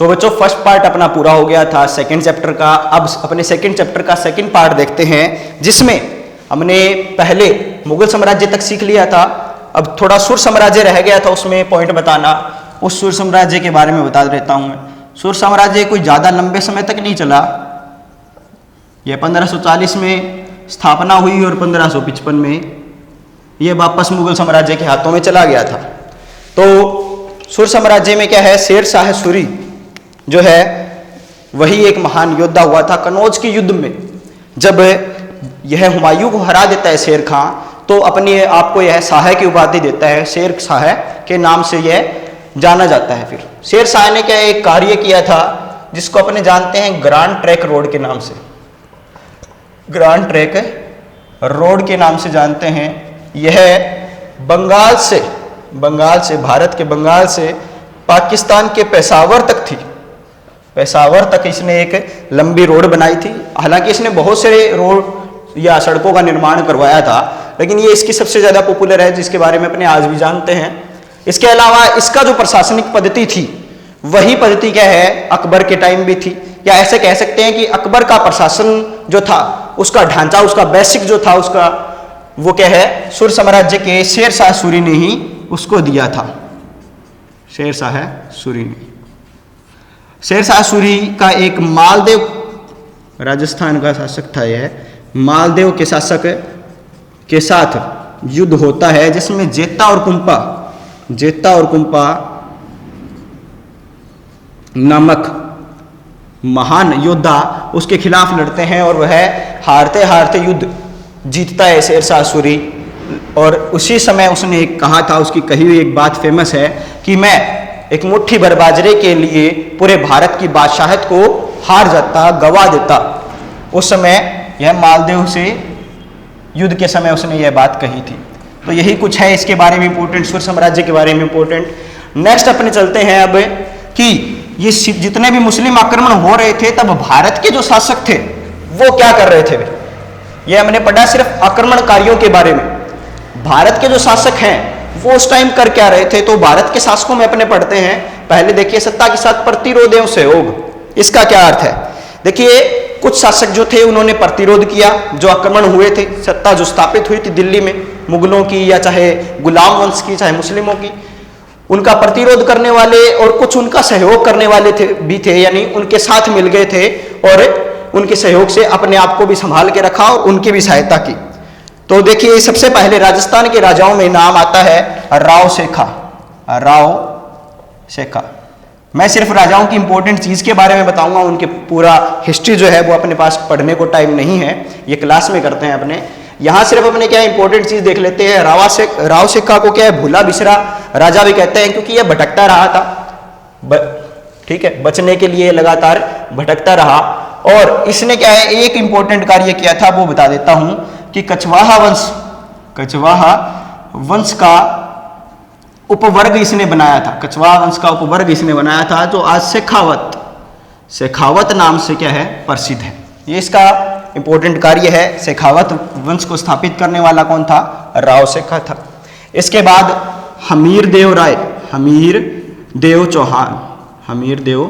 सो बच्चों first part अपना पूरा हो गया था सेकंड चैप्टर का। अब अपने सेकंड चैप्टर का सेकंड पार्ट देखते हैं, जिसमें हमने पहले मुगल साम्राज्य तक सीख लिया था। अब थोड़ा सुर साम्राज्य रह गया था, उसमें पॉइंट बताना। उस सुर साम्राज्य के बारे में बता देता हूं मैं। सुर साम्राज्य कोई ज़्यादा लंबे समय तक नहीं चला। यह 1540 में स्थापना हुई और 1555 में यह वापस मुगल साम्राज्य के हाथों में चला गया था। तो सुर साम्राज्य में क्या है, शेर शाह सूरी जो है वही एक महान योद्धा हुआ था। कनौज के युद्ध में जब यह हुमायूं को हरा देता है शेर खां, तो अपनी आपको यह शाह की उपाधि देता है। शेर शाह के नाम से यह जाना जाता है। फिर शेर शाह ने क्या एक कार्य किया था जिसको अपने जानते हैं ग्रांड ट्रैंक रोड के नाम से, ग्रांड ट्रैंक रोड के नाम से जानते हैं। यह बंगाल से भारत के बंगाल से पाकिस्तान के पेशावर तक थी। पेशावर तक इसने एक लंबी रोड बनाई थी। हालांकि इसने बहुत से रोड या सड़कों का निर्माण करवाया था, लेकिन ये इसकी सबसे ज़्यादा पॉपुलर है, जिसके बारे में अपने आज भी जानते हैं। इसके अलावा इसका जो प्रशासनिक पद्धति थी, वही पद्धति क्या है अकबर के टाइम भी थी। या ऐसे कह सकते हैं कि अकबर का प्रशासन जो था, उसका ढांचा, उसका बेसिक जो था उसका, वो क्या है सुर साम्राज्य के शेर शाह सूरी ने ही उसको दिया था। शेर शाह सूरी ने, शेर शाह सूरी का एक मालदेव, राजस्थान का शासक था यह, मालदेव के शासक के साथ युद्ध होता है, जिसमें जेता और कुंपा नामक महान योद्धा उसके खिलाफ लड़ते हैं और वह हारते हारते युद्ध जीतता है शेर शाह सूरी। और उसी समय उसने एक कहा था, उसकी कही हुई एक बात फेमस है कि मैं एक मुट्ठी भर बाजरे के लिए पूरे भारत की बादशाहत को हार जाता, गवा देता। उस समय यह मालदेव से युद्ध के समय उसने यह बात कही थी। तो यही कुछ है इसके बारे में इंपॉर्टेंट, सुर साम्राज्य के बारे में इंपॉर्टेंट। नेक्स्ट अपने चलते हैं अब कि ये जितने भी मुस्लिम आक्रमण हो रहे थे, तब भारत के जो शासक थे वो क्या कर रहे थे। ये हमने पढ़ा सिर्फ आक्रमणकारियों के बारे में। भारत के जो शासक हैं वो उस टाइम कर क्या रहे थे, तो भारत के शासकों में अपने पढ़ते हैं। पहले देखिए सत्ता के साथ प्रतिरोध एवं सहयोग, इसका क्या अर्थ है। देखिए कुछ शासक जो थे उन्होंने प्रतिरोध किया, जो आक्रमण हुए थे, सत्ता जो स्थापित हुई थी दिल्ली में मुगलों की या चाहे गुलाम वंश की चाहे मुस्लिमों की, उनका प्रतिरोध करने वाले और कुछ उनका सहयोग करने वाले थे, यानी उनके साथ मिल गए थे और उनके सहयोग से अपने आप को भी संभाल के रखा और उनकी भी सहायता की। तो देखिए सबसे पहले राजस्थान के राजाओं में नाम आता है राव शेखा। मैं सिर्फ राजाओं की इंपॉर्टेंट चीज के बारे में बताऊंगा, उनके पूरा हिस्ट्री जो है वो अपने पास पढ़ने को टाइम नहीं है, ये क्लास में करते हैं अपने। यहाँ सिर्फ अपने क्या इंपॉर्टेंट चीज देख लेते हैं। राव शेखा को क्या है भूला बिसरा राजा भी कहते हैं, क्योंकि यह भटकता रहा था, ठीक है, बचने के लिए लगातार भटकता रहा। और इसने क्या है एक इंपॉर्टेंट कार्य किया था, वो बता देता हूं कि कछवाहा वंश का उपवर्ग इसने बनाया था। कछवाहा वंश का उपवर्ग इसने बनाया था, जो आज शेखावत नाम से क्या है प्रसिद्ध है। ये इसका इंपॉर्टेंट कार्य है। शेखावत वंश को स्थापित करने वाला कौन था, राव शेखा था। इसके बाद हमीर देव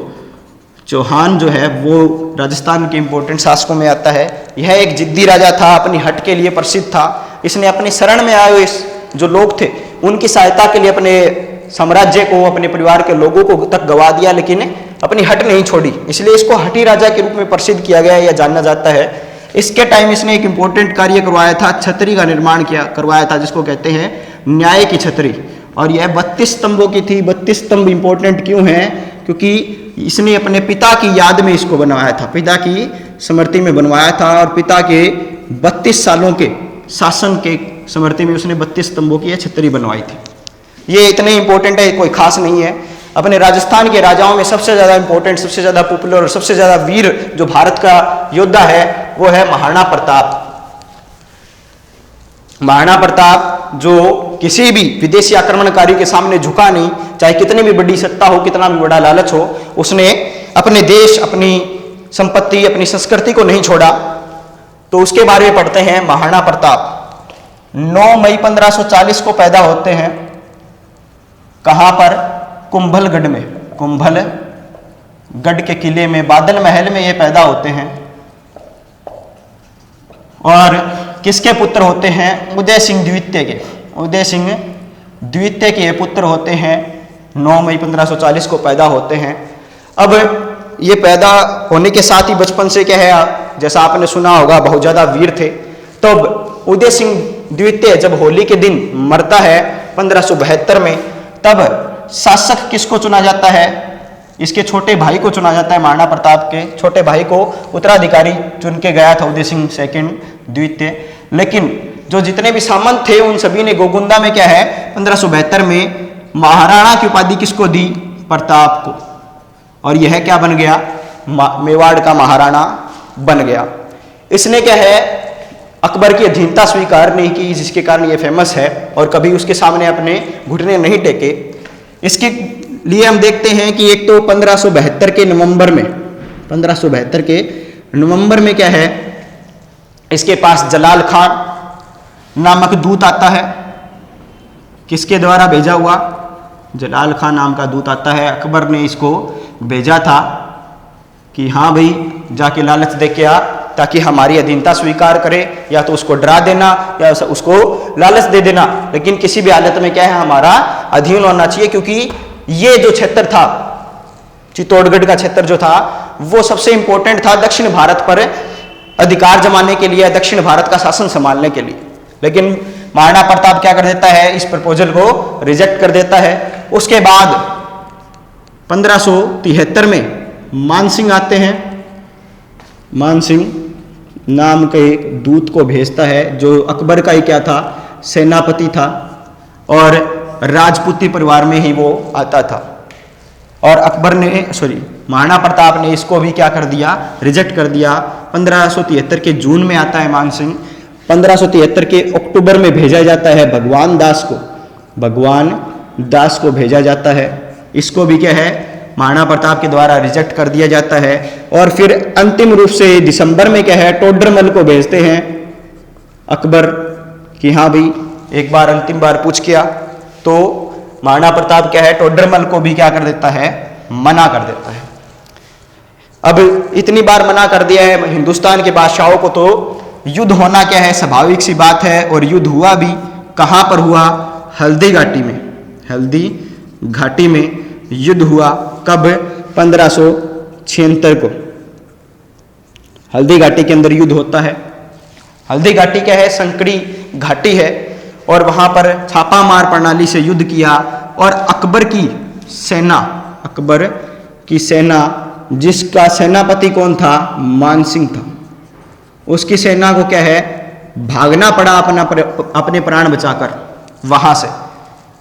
चौहान जो है वो राजस्थान के इंपॉर्टेंट शासकों में आता है। यह एक जिद्दी राजा था, अपनी हट के लिए प्रसिद्ध था। इसने अपनी शरण में आए जो लोग थे उनकी सहायता के लिए अपने साम्राज्य को, अपने परिवार के लोगों को तक गवा दिया, लेकिन अपनी हट नहीं छोड़ी, इसलिए इसको हठी राजा के रूप में प्रसिद्ध किया गया या जाना जाता है। इसके टाइम इसने एक इंपॉर्टेंट कार्य करवाया था, छतरी का निर्माण करवाया था, जिसको कहते हैं न्याय की छतरी। और यह 32 स्तंभों की थी। 32 स्तंभ इंपॉर्टेंट क्यों है, क्योंकि इसने अपने पिता की याद में इसको बनवाया था, पिता की स्मृति में बनवाया था। और पिता के 32 सालों के शासन के स्मृति में उसने 32 स्तंभों की यह छतरी बनवाई थी। ये इतने इंपॉर्टेंट है, कोई खास नहीं है। अपने राजस्थान के राजाओं में सबसे ज्यादा इंपॉर्टेंट, सबसे ज्यादा पॉपुलर और सबसे ज्यादा वीर जो भारत का योद्धा है वो है महाराणा प्रताप। महाराणा प्रताप जो किसी भी विदेशी आक्रमणकारी के सामने झुका नहीं, चाहे कितनी भी बड़ी सत्ता हो, कितना भी बड़ा लालच हो, उसने अपने देश, अपनी संपत्ति, अपनी संस्कृति को नहीं छोड़ा। तो उसके बारे में पढ़ते हैं। महाराणा प्रताप 9 मई 1540 को पैदा होते हैं। कहां पर, कुंभलगढ़ में, गढ़ के किले में, बादल महल में ये पैदा होते हैं। और किसके पुत्र होते हैं? उदय सिंह द्वितीय के। उदय सिंह द्वितीय के पुत्र होते हैं। 9 मई 1540 को पैदा होते हैं। अब ये पैदा होने के साथ ही बचपन से क्या है, जैसा आपने सुना होगा, बहुत ज़्यादा वीर थे। तब उदय सिंह द्वितीय जब होली के दिन मरता है 1572 में, तब शासक किसको चुना जाता है? इसके छोटे भाई को चुना जाता है। महाराणा प्रताप के छोटे भाई को उत्तराधिकारी चुन के गया था उदय सिंह सेकंड द्वितीय। लेकिन जो जितने भी सामंत थे उन सभी ने गोगुंदा में क्या है 1572 में महाराणा की उपाधि किसको दी? प्रताप को। और यह क्या बन गया? मेवाड़ का महाराणा बन गया। इसने क्या है अकबर की अधीनता स्वीकार नहीं की, जिसके कारण ये फेमस है, और कभी उसके सामने अपने घुटने नहीं टेके। इसके लिए हम देखते हैं कि एक तो 1572 के नवंबर में, 1572 के नवंबर में क्या है, इसके पास जलाल खान नामक दूत आता है। किसके द्वारा भेजा हुआ? जलाल खान नाम का दूत आता है। अकबर ने इसको भेजा था कि हाँ भाई जाके लालच दे के आ, ताकि हमारी अधीनता स्वीकार करे, या तो उसको डरा देना या उसको लालच दे देना, लेकिन किसी भी हालत में क्या है हमारा अधीन होना चाहिए। क्योंकि ये जो क्षेत्र था, चित्तौड़गढ़ का क्षेत्र जो था, वो सबसे इंपॉर्टेंट था दक्षिण भारत पर अधिकार जमाने के लिए, दक्षिण भारत का शासन संभालने के लिए। लेकिन महाराणा प्रताप क्या कर देता है, इस प्रपोजल को रिजेक्ट कर देता है। उसके बाद 1573 में मानसिंह आते हैं। मानसिंह नाम के एक दूत को भेजता है, जो अकबर का ही क्या था, सेनापति था, और राजपूती परिवार में ही वो आता था। और अकबर ने महाराणा प्रताप ने इसको भी क्या कर दिया, रिजेक्ट कर दिया। 1573 के जून में आता है मानसिंह। 1573 के अक्टूबर में भेजा जाता है भगवान दास को, भगवान दास को भेजा जाता है। इसको भी क्या है महाराणा प्रताप के द्वारा रिजेक्ट कर दिया जाता है। और फिर अंतिम रूप से दिसंबर में क्या है टोडरमल को भेजते हैं अकबर कि हाँ भाई एक बार अंतिम बार पूछ किया। तो महाराणा प्रताप क्या है टोडरमल को भी क्या कर देता है, मना कर देता है। अब इतनी बार मना कर दिया है हिंदुस्तान के बादशाहों को, तो युद्ध होना क्या है स्वाभाविक सी बात है। और युद्ध हुआ भी, कहाँ पर हुआ? हल्दी घाटी में। हल्दी घाटी में युद्ध हुआ। कब? 1576 को हल्दी घाटी के अंदर युद्ध होता है। हल्दी घाटी क्या है, संकड़ी घाटी है, और वहां पर छापामार प्रणाली से युद्ध किया। और अकबर की सेना, जिसका सेनापति कौन था, मानसिंह था, उसकी सेना को क्या है भागना पड़ा अपने प्राण बचाकर वहां से,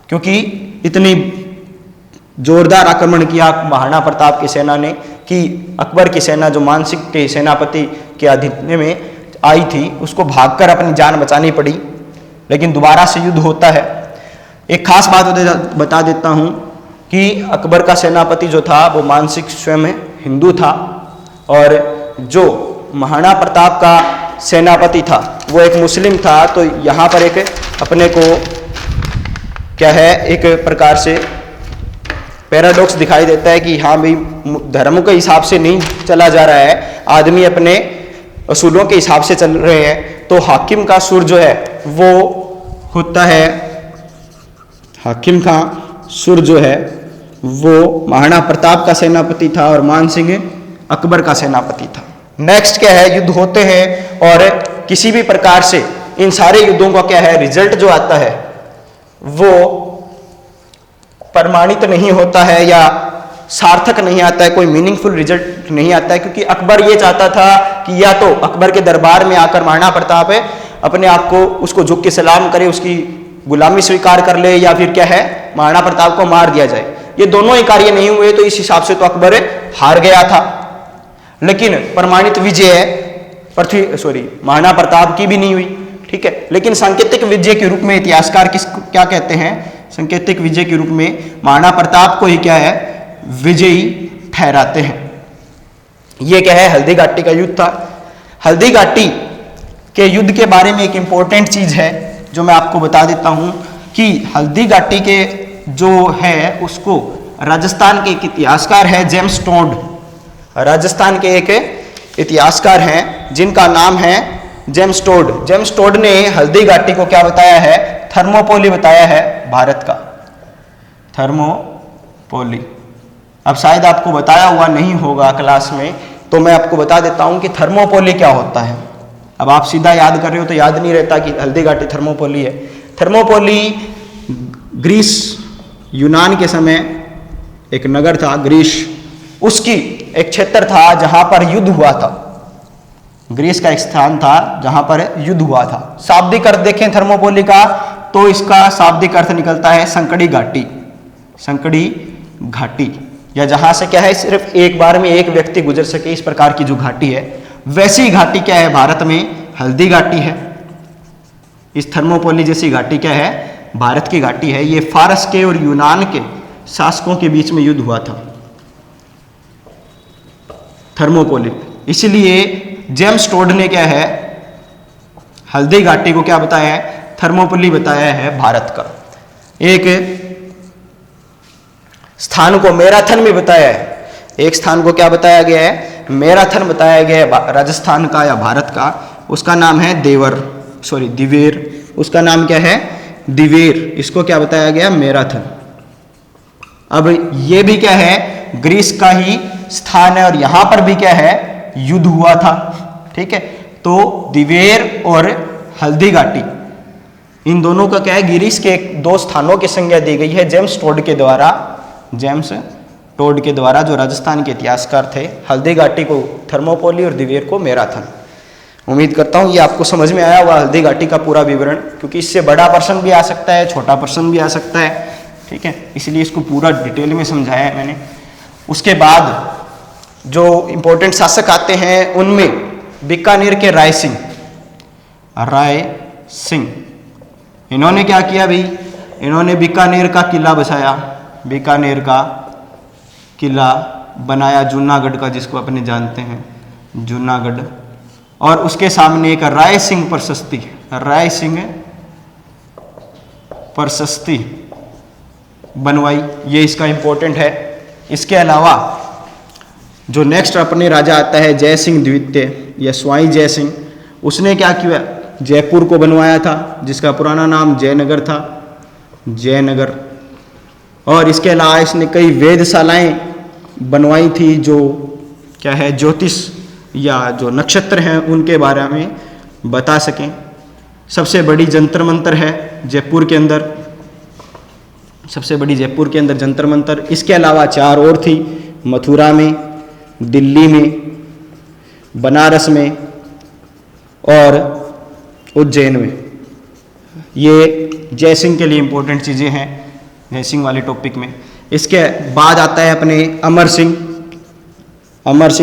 क्योंकि इतनी जोरदार आक्रमण किया महाराणा प्रताप की सेना ने कि अकबर की सेना जो मानसिंह के सेनापति के अधीन में आई थी उसको भागकर अपनी जान बचानी पड़ी। लेकिन दोबारा से युद्ध होता है। एक खास बात बता देता हूं कि अकबर का सेनापति जो था वो मानसिंह स्वयं हिंदू था, और जो महाराणा प्रताप का सेनापति था वो एक मुस्लिम था। तो यहाँ पर एक अपने को क्या है एक प्रकार से पैराडॉक्स दिखाई देता है कि हाँ भाई धर्म के हिसाब से नहीं चला जा रहा है, आदमी अपने असूलों के हिसाब से चल रहे हैं। तो हाकिम का सुर जो है वो होता है, हाकिम का सुर जो है वो महाराणा प्रताप का सेनापति था और मानसिंह अकबर का सेनापति था। नेक्स्ट क्या है, युद्ध होते हैं और किसी भी प्रकार से इन सारे युद्धों का क्या है रिजल्ट जो आता है वो प्रमाणित नहीं होता है या सार्थक नहीं आता है, कोई मीनिंगफुल रिजल्ट नहीं आता है। क्योंकि अकबर ये चाहता था कि या तो अकबर के दरबार में आकर महाराणा प्रताप है अपने आप को उसको झुक के सलाम करे, उसकी गुलामी स्वीकार कर ले, या फिर क्या है महाराणा प्रताप को मार दिया जाए। ये दोनों ही कार्य नहीं हुए, तो इस हिसाब से तो अकबर हार गया था। लेकिन प्रमाणित विजय महाराणा प्रताप की भी नहीं हुई, ठीक है। लेकिन सांकेतिक विजय के रूप में इतिहासकार क्या कहते हैं, सांकेतिक विजय के रूप में महाराणा प्रताप को ही क्या है विजयी ठहराते हैं। ये क्या है हल्दी घाटी का युद्ध था। हल्दी घाटी के युद्ध के बारे में एक इंपॉर्टेंट चीज है जो मैं आपको बता देता हूं कि हल्दी घाटी के जो है उसको राजस्थान के एक इतिहासकार है जेम्स टोड, राजस्थान के एक इतिहासकार हैं जिनका नाम है जेम्स टोड। जेम्स टोड ने हल्दी घाटी को क्या बताया है? थर्मोपोली बताया है भारत का, थर्मोपोली। अब शायद आपको बताया हुआ नहीं होगा क्लास में, तो मैं आपको बता देता हूं कि थर्मोपोली क्या होता है। अब आप सीधा याद कर रहे हो तो याद नहीं रहता कि हल्दी घाटी थर्मोपोली है। थर्मोपोली ग्रीस, यूनान के समय एक नगर था ग्रीस, उसकी एक क्षेत्र था जहां पर युद्ध हुआ था। ग्रीस का एक स्थान था जहां पर युद्ध हुआ था। शाब्दिक अर्थ देखें थर्मोपोली का तो इसका शाब्दिक अर्थ निकलता है संकड़ी घाटी, संकड़ी घाटी, या जहां से क्या है सिर्फ एक बार में एक व्यक्ति गुजर सके, इस प्रकार की जो घाटी है। वैसी घाटी क्या है भारत में? हल्दी घाटी है। इस थर्मोपोली जैसी घाटी क्या है? भारत की घाटी है। ये फारस के और यूनान के शासकों के बीच में युद्ध हुआ था, थर्मोपोली। इसलिए जेम्स टोड ने क्या है हल्दी घाटी को क्या बताया है? थर्मोपोली बताया है भारत का। एक स्थान को मैराथन भी बताया है। एक स्थान को क्या बताया गया है? मैराथन बताया गया है राजस्थान का या भारत का। उसका नाम है दिवेर। उसका नाम क्या है? दिवेर। इसको क्या बताया गया? मैराथन। अब ये भी क्या है? ग्रीस का ही स्थान है और यहां पर भी क्या है? युद्ध हुआ था। ठीक है, तो दिवेर और हल्दी घाटी, इन दोनों का क्या है? ग्रीस के दो स्थानों की संज्ञा दी गई है जेम्स टोड के द्वारा। जेम्स टोड के द्वारा, जो राजस्थान के इतिहासकार थे। हल्दी घाटी को थर्मोपोली और दिवेर को मैराथन। उम्मीद करता हूँ ये आपको समझ में आया हुआ हल्दी घाटी का पूरा विवरण, क्योंकि इससे बड़ा प्रश्न भी आ सकता है, छोटा प्रश्न भी आ सकता है। ठीक है, इसलिए इसको पूरा डिटेल में समझाया है मैंने। उसके बाद जो इंपॉर्टेंट शासक आते हैं उनमें बीकानेर के राय सिंह, इन्होंने क्या किया भाई? इन्होंने बीकानेर का किला बसाया, बीकानेर का किला बनाया, जूनागढ़ का, जिसको अपने जानते हैं जूनागढ़। और उसके सामने एक राय सिंह प्रशस्ति बनवाई। ये इसका इंपॉर्टेंट है। इसके अलावा जो नेक्स्ट अपने राजा आता है जय सिंह द्वितीय या स्वाई जय सिंह, उसने क्या किया? जयपुर को बनवाया था, जिसका पुराना नाम जयनगर था, जयनगर। और इसके अलावा इसने कई वेधशालाएं बनवाई थी, जो क्या है ज्योतिष या जो नक्षत्र हैं उनके बारे में बता सकें। सबसे बड़ी जंतर मंतर है जयपुर के अंदर, सबसे बड़ी जयपुर के अंदर जंतर मंतर। इसके अलावा 4 और थी, मथुरा में, दिल्ली में, बनारस में और उज्जैन में। ये जयसिंह के लिए इंपॉर्टेंट चीज़ें हैं जयसिंह वाले टॉपिक में। इसके बाद आता है अपने अमर सिंह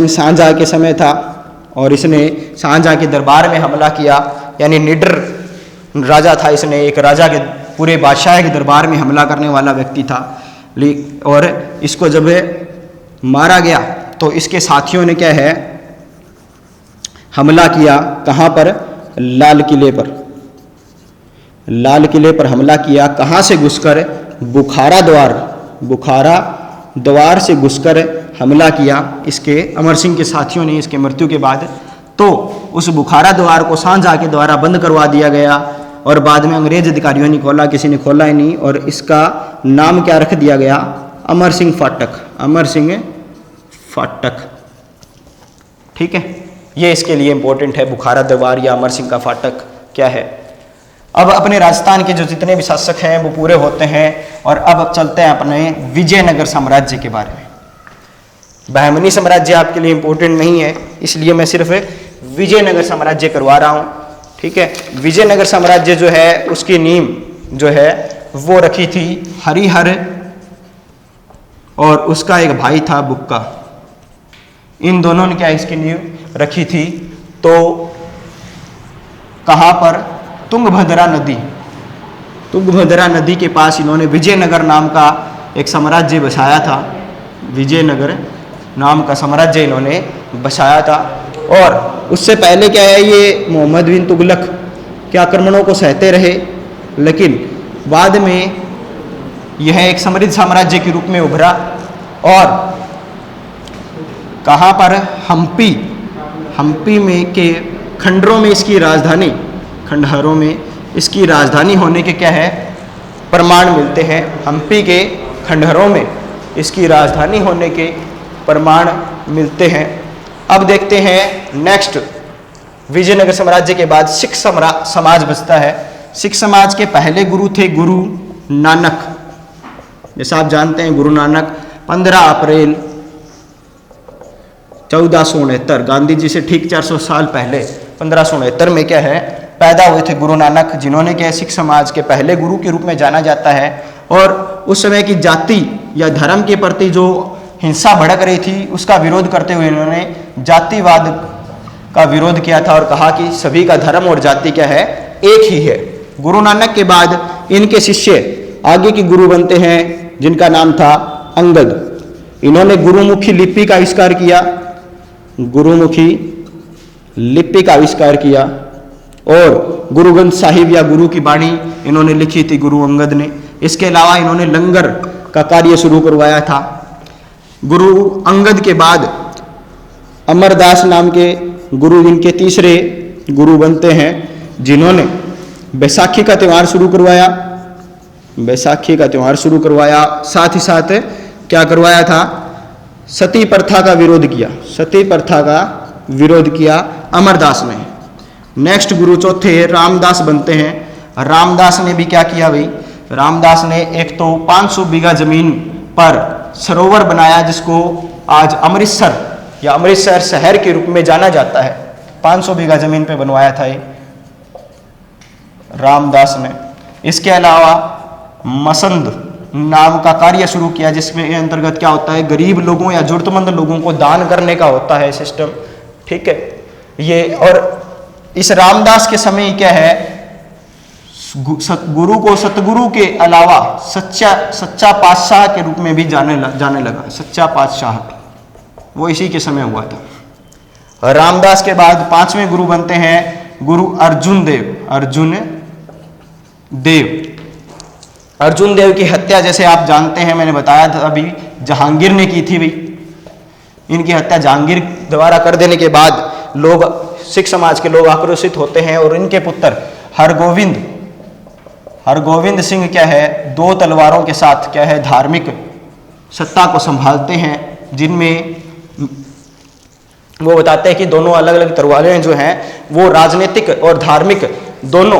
शाहजहाँ के समय था और इसने शाहजहाँ के दरबार में हमला किया, यानी निडर राजा था। इसने एक राजा के पूरे बादशाह के दरबार में हमला करने वाला व्यक्ति था। और इसको जब मारा गया तो इसके साथियों ने क्या है हमला किया, कहाँ पर? लाल किले पर हमला किया। कहाँ से घुसकर? बुखारा द्वार से घुसकर हमला किया इसके अमर सिंह के साथियों ने इसके मृत्यु के बाद। तो उस बुखारा द्वार को शाहजहाँ के द्वारा बंद करवा दिया गया और बाद में अंग्रेज अधिकारियों ने खोला, किसी ने खोला ही नहीं, और इसका नाम क्या रख दिया गया? अमर सिंह फाटक। ठीक है, ये इसके लिए इंपॉर्टेंट है, बुखारा द्वार या अमर सिंह का फाटक क्या है। अब अपने राजस्थान के जो जितने भी शासक हैं वो पूरे होते हैं और अब चलते हैं अपने विजयनगर साम्राज्य के बारे में। बहमनी साम्राज्य आपके लिए इंपॉर्टेंट नहीं है, इसलिए मैं सिर्फ विजयनगर साम्राज्य करवा रहा हूँ। ठीक है, विजयनगर साम्राज्य जो है उसकी नींव जो है वो रखी थी हरिहर और उसका एक भाई था बुक्का। इन दोनों ने क्या इसकी नींव रखी थी? तो कहाँ पर? तुंगभद्रा नदी के पास इन्होंने विजयनगर नाम का एक साम्राज्य बसाया था। विजयनगर नाम का साम्राज्य इन्होंने बसाया था। और उससे पहले क्या है, ये मोहम्मद बिन तुगलक के आक्रमणों को सहते रहे, लेकिन बाद में यह एक समृद्ध साम्राज्य के रूप में उभरा और कहाँ पर? हम्पी, हम्पी में के खंडरों में इसकी राजधानी, खंडहरों में इसकी राजधानी होने के क्या है? प्रमाण मिलते हैं। हम्पी के खंडहरों में इसकी राजधानी होने के प्रमाण मिलते हैं। अब देखते हैं नेक्स्ट, विजयनगर साम्राज्य के बाद सिख समाज बचता है। सिख समाज के पहले गुरु थे गुरु नानक। जैसा आप जानते हैं गुरु नानक 15 अप्रैल 1469, गांधी जी से ठीक 400 साल पहले 1569 में क्या है पैदा हुए थे गुरु नानक, जिन्होंने क्या सिख समाज के पहले गुरु के रूप में जाना जाता है। और उस समय की जाति या धर्म के प्रति जो हिंसा भड़क रही थी उसका विरोध करते हुए इन्होंने जातिवाद का विरोध किया था और कहा कि सभी का धर्म और जाति क्या है? एक ही है। गुरु नानक के बाद इनके शिष्य आगे के गुरु बनते हैं जिनका नाम था अंगद। इन्होंने गुरुमुखी लिपि का आविष्कार किया, गुरुमुखी लिपि का आविष्कार किया और गुरु ग्रंथ साहिब या गुरु की बाणी इन्होंने लिखी थी गुरु अंगद ने। इसके अलावा इन्होंने लंगर का कार्य शुरू करवाया था। गुरु अंगद के बाद अमरदास नाम के गुरु इनके तीसरे गुरु बनते हैं, जिन्होंने बैसाखी का त्यौहार शुरू करवाया, बैसाखी का त्यौहार शुरू करवाया। साथ ही साथ क्या करवाया था? सती प्रथा का विरोध किया, सती प्रथा का विरोध किया अमरदास ने। नेक्स्ट गुरु चौथे रामदास बनते हैं। रामदास ने भी क्या किया भाई? रामदास ने एक तो 500 बीघा जमीन पर सरोवर बनाया जिसको आज अमृतसर या अमृतसर शहर के रूप में जाना जाता है। 500 बीघा जमीन पे बनवाया था ये रामदास ने। इसके अलावा मसंद नाम का कार्य शुरू किया जिसमें अंतर्गत क्या होता है? गरीब लोगों या जरूरतमंद लोगों को दान करने का होता है सिस्टम, ठीक है ये। और इस रामदास के समय क्या है? गुरु को सतगुरु के अलावा सच्चा पातशाह के रूप में भी जाने लगा। सच्चा पातशाह वो इसी के समय हुआ था। रामदास के बाद 5वें गुरु बनते हैं गुरु अर्जुन देव। अर्जुन देव की हत्या जैसे आप जानते हैं, मैंने बताया था अभी, जहांगीर ने की थी भाई। इनकी हत्या जहांगीर द्वारा कर देने के बाद लोग, सिख समाज के लोग आक्रोशित होते हैं और इनके पुत्र हरगोविंद सिंह क्या है? 2 तलवारों के साथ क्या है? धार्मिक सत्ता को संभालते हैं, जिनमें वो बताते हैं कि दोनों अलग अलग तलवारें जो हैं वो राजनीतिक और धार्मिक दोनों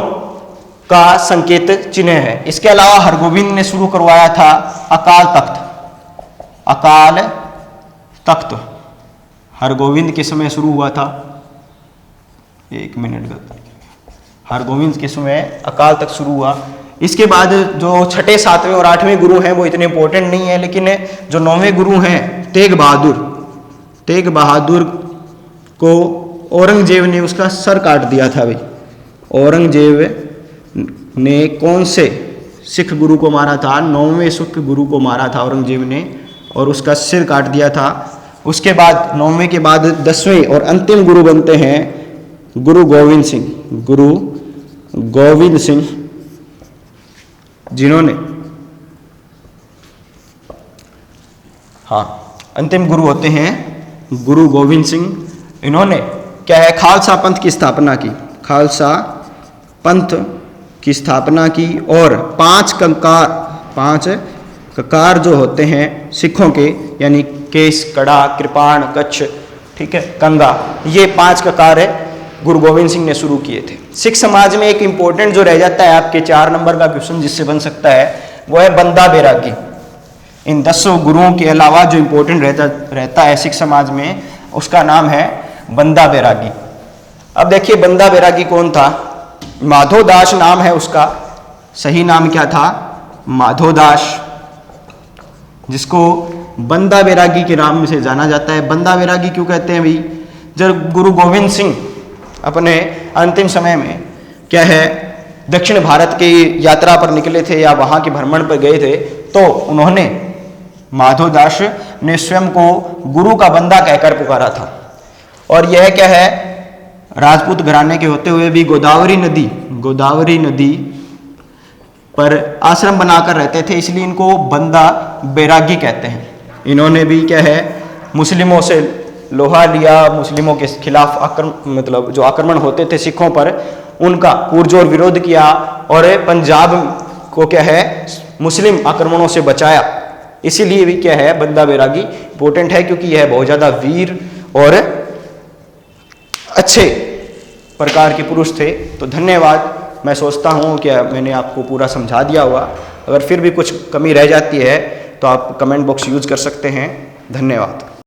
का संकेत चिन्ह है। इसके अलावा हरगोविंद ने शुरू करवाया था अकाल तख्त। हरगोविंद के समय शुरू हुआ था, 1 मिनट का, हरगोविंद के समय अकाल तख्त शुरू हुआ। इसके बाद जो 6, 7वें और 8वें गुरु हैं वो इतने इंपॉर्टेंट नहीं है, लेकिन जो 9वें गुरु हैं तेग बहादुर को औरंगजेब ने उसका सर काट दिया था भाई। औरंगजेब ने कौन से सिख गुरु को मारा था? 9वें सिख गुरु को मारा था औरंगजेब ने और उसका सिर काट दिया था। उसके बाद 9वें के बाद 10वें और अंतिम गुरु बनते हैं गुरु गोविंद सिंह, जिन्होंने अंतिम गुरु होते हैं गुरु गोविंद सिंह। इन्होंने क्या है? खालसा पंथ की स्थापना की, खालसा पंथ की स्थापना की और 5 ककार जो होते हैं सिखों के, यानी केस, कड़ा, कृपाण, कच्छ, ठीक है, कंगा, ये 5 ककार गुरु गोविंद सिंह ने शुरू किए थे। सिख समाज में एक इंपॉर्टेंट जो रह जाता है आपके 4 नंबर का क्वेश्चन जिससे बन सकता है वो है बंदा बैरागी। इन 10 गुरुओं के अलावा जो इंपॉर्टेंट रहता है सिख समाज में उसका नाम है बंदा बैरागी। अब देखिए बंदा बैरागी कौन था? माधोदास नाम है उसका, सही नाम क्या था? माधोदास, जिसको बंदा बैरागी के नाम से जाना जाता है। बंदा बैरागी क्यों कहते हैं भाई? जब गुरु गोविंद सिंह अपने अंतिम समय में क्या है दक्षिण भारत की यात्रा पर निकले थे या वहाँ के भ्रमण पर गए थे, तो उन्होंने माधोदास ने स्वयं को गुरु का बंदा कहकर पुकारा था। और यह क्या है? राजपूत घराने के होते हुए भी गोदावरी नदी पर आश्रम बनाकर रहते थे, इसलिए इनको बंदा बैरागी कहते हैं। इन्होंने भी क्या है मुस्लिमों से लोहा लिया, मुस्लिमों के खिलाफ मतलब जो आक्रमण होते थे सिखों पर, उनका पुरजोर विरोध किया और पंजाब को क्या है मुस्लिम आक्रमणों से बचाया। इसीलिए भी क्या है बंदा बैरागी इंपॉर्टेंट है, क्योंकि यह बहुत ज़्यादा वीर और अच्छे प्रकार के पुरुष थे। तो धन्यवाद। मैं सोचता हूँ कि मैंने आपको पूरा समझा दिया होगा। अगर फिर भी कुछ कमी रह जाती है तो आप कमेंट बॉक्स यूज कर सकते हैं। धन्यवाद।